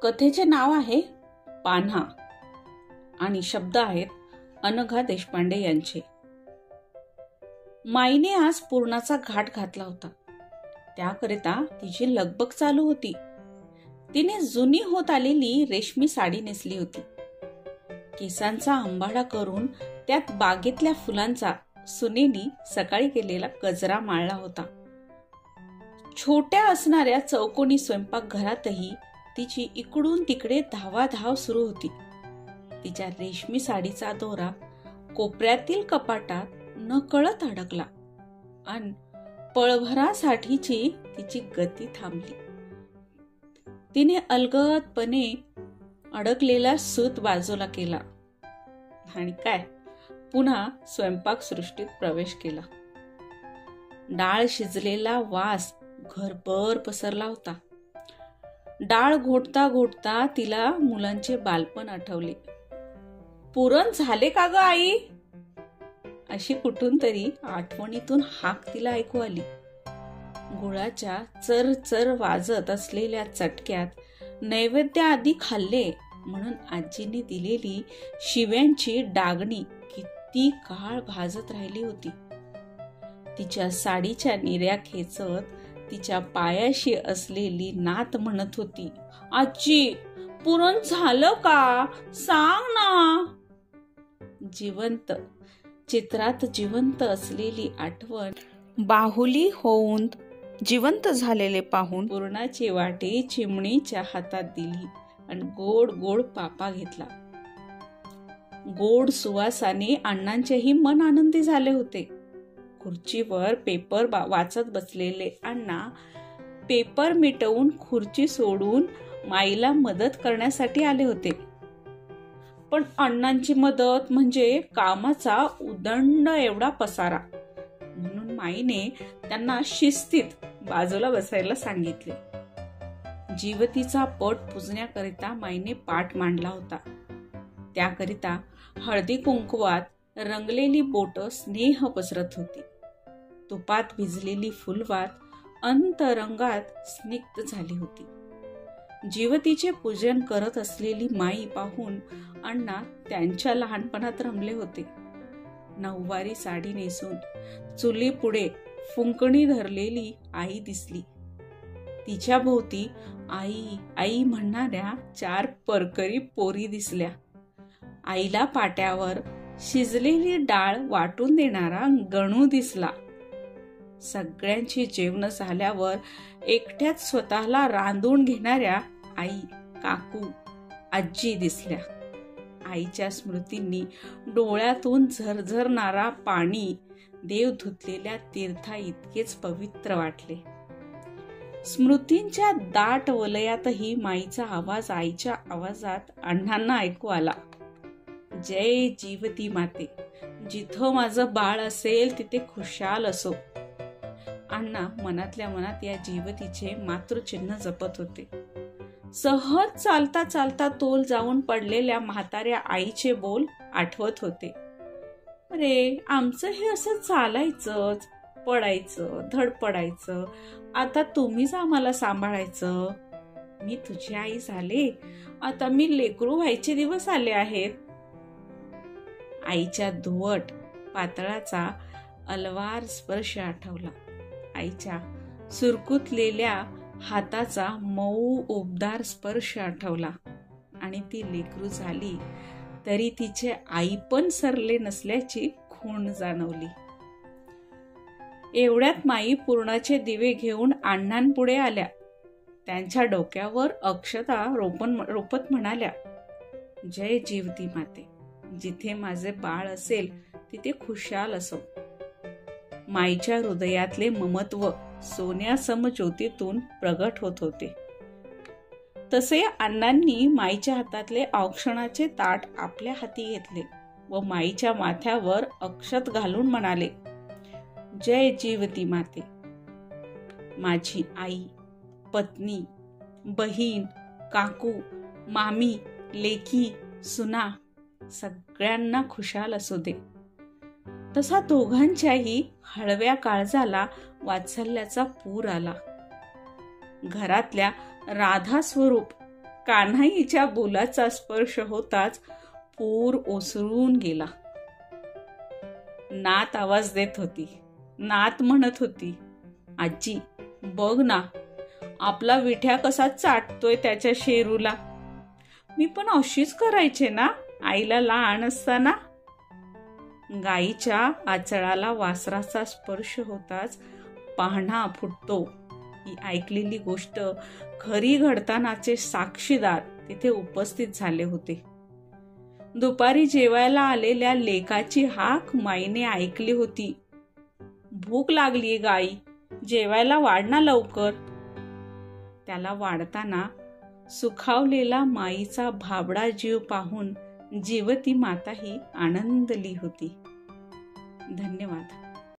कथेचे नाव आहे पान्हा आणि शब्द आहेत अनघा देशपांडे यांचे. माईने आज पूर्णाचा घाट घातला होता. त्याकरिता तिची लगबग चालू होती. तिने जुनी होत आलेली रेशमी साडी नेसली होती. केसांचा अंबाडा करून त्यात बागेतल्या फुलांचा सुनेनी सकाळी केलेला गजरा माळला होता. छोट्या असणाऱ्या चौकोनी स्वयंपाकघरातही तिची इकडून तिकडे धावाधाव सुरू होती. तिच्या रेशमी साडीचा दोरा कोपऱ्यातील कपाटात नकळत अडकला आणि पळभरासाठीची तिची गती थांबली. तिने अलगदपणे अडकलेला सूत बाजूला केला आणि पुन्हा स्वयंपाक सृष्टीत प्रवेश केला. डाळ शिजलेला वास घरभर पसरला होता. डाळ घोटता घोटता तिला मुलांचे बालपण आठवले. पुरण झाले का ग आई? अशी कुठून तरी आठवणीतून हाक तिला ऐकू आली. गुळाच्या चर चर वाजत असलेल्या चटक्यात नैवेद्य आधी खाल्ले म्हणून आजीने दिलेली शिव्यांची डागणी किती काळ भाजत राहिली होती. तिच्या साडीच्या निऱ्या खेचत तिच्या पायाशी असलेली नात म्हणत होती, आजी पुरण झालं का? सांग ना. जिवंत चित्रात जिवंत असलेली आठवण बाहुली होऊन जिवंत झालेले पाहून पुरणाची वाटी चिमणीच्या हातात दिली आणि गोड गोड पापा घेतला. गोड सुवासाने अण्णांचेही मन आनंदी झाले होते. खुर्चीवर पेपर वाचत बसलेले अण्णा पेपर मिटवून खुर्ची सोडून माईला मदत करण्यासाठी आले होते. पण अण्णांची मदत म्हणजे कामाचा उदंड एवढा पसारा, म्हणून माईने त्यांना शिस्तीत बाजूला बसायला सांगितले. जीवतीचा पट पुजण्याकरिता माईने पाट मांडला होता. त्याकरिता हळदी कुंकवात रंगलेली बोट स्नेह पसरत होती. तुपात भिजलेली फुलवात अंतरंगात स्निग्ध झाली होती. जीवतीचे पूजन करत असलेली माई पाहून अण्णा त्यांच्या लहानपणात रमले होते. नऊवारी साडी नेसून चुली पुढे फुंकणी धरलेली आई दिसली. तिच्या भोवती आई आई म्हणणाऱ्या 4 परकरी पोरी दिसल्या. आईला पाट्यावर शिजलेली डाळ वाटून देणारा गणू दिसला. सगळ्यांची जेवण झाल्यावर एकट्यात स्वतःला रांधून घेणाऱ्या आई, काकू, आजी दिसल्या. आईच्या स्मृतींनी डोळ्यातून झरझरणारा पाणी देव धुतलेल्या तीर्था इतकेच पवित्र वाटले. स्मृतींच्या दाट वलयातही माईचा आवाज आईच्या आवाजात अण्णांना ऐकू आला. जय जीवती माते, जिथं माझं बाळ असेल तिथे खुशाल असो. अण्णा मनातल्या मनात या जीवतीचे मातृचिन्ह जपत होते. सहज चालता चालता तोल जाऊन पडलेल्या म्हाताऱ्या आईचे बोल आठवत होते. अरे आमचं हे असं चालायचंच, पडायचं, धडपडायचं. आता तुम्हीच आम्हाला सांभाळायचं. मी तुझी आई झाले, आता मी लेकरू व्हायचे दिवस आले आहेत. आईच्या धुवट पातळाचा अलवार स्पर्श आठवला. आईच्या सुरकुतलेल्या हाताचा मऊ उबदार स्पर्श आठवला आणि ती लेकरू झाली तरी तिचे आई पण सरले नसल्याची खूण जाणवली. एवढ्यात माई पूर्णाचे दिवे घेऊन अण्णांपुढे आल्या. त्यांच्या डोक्यावर अक्षता रोपत म्हणाल्या, जय जीवती माते, जिथे माझे बाळ असेल तिथे खुशाल असो. माईच्या हृदयातले ममत्व सोन्यासम ज्योतीतून प्रगट होत होते. तसे अण्णांनी माईच्या हातातले औक्षणाचे ताट आपल्या हाती घेतले व माईच्या माथ्यावर अक्षत घालून म्हणाले, जय जीवती माते. माझी आई, पत्नी, बहीण, काकू, मामी, लेकी, सुना सगळ्यांना खुशाल असू दे. तसा दोघांच्याही हळव्या काळजाला वात्सल्याचा पूर आला. घरातल्या राधा स्वरूप कान्हाईच्या बोलाचा स्पर्श होताच पूर ओसळून गेला. नात आवाज देत होती. नात म्हणत होती, आजी बघ ना, आपला विठ्या कसा चाटतोय त्याच्या शेरूला. मी पण अशीच करायचे ना आईला लहान असताना. गाईच्या आचळाला वासराचा स्पर्श होताच पाहणा फुटतो. ही ऐकलेली गोष्ट खरी घडतानाचे साक्षीदार तिथे उपस्थित झाले होते. दुपारी जेवायला आलेल्या लेकाची हाक माईने ऐकली होती. भूक लागली गाई, जेवायला वाढ ना लवकर. त्याला वाढताना सुखावलेला माईचा भाबडा जीव पाहून जीवती माताही आनंदली होती. धन्यवाद.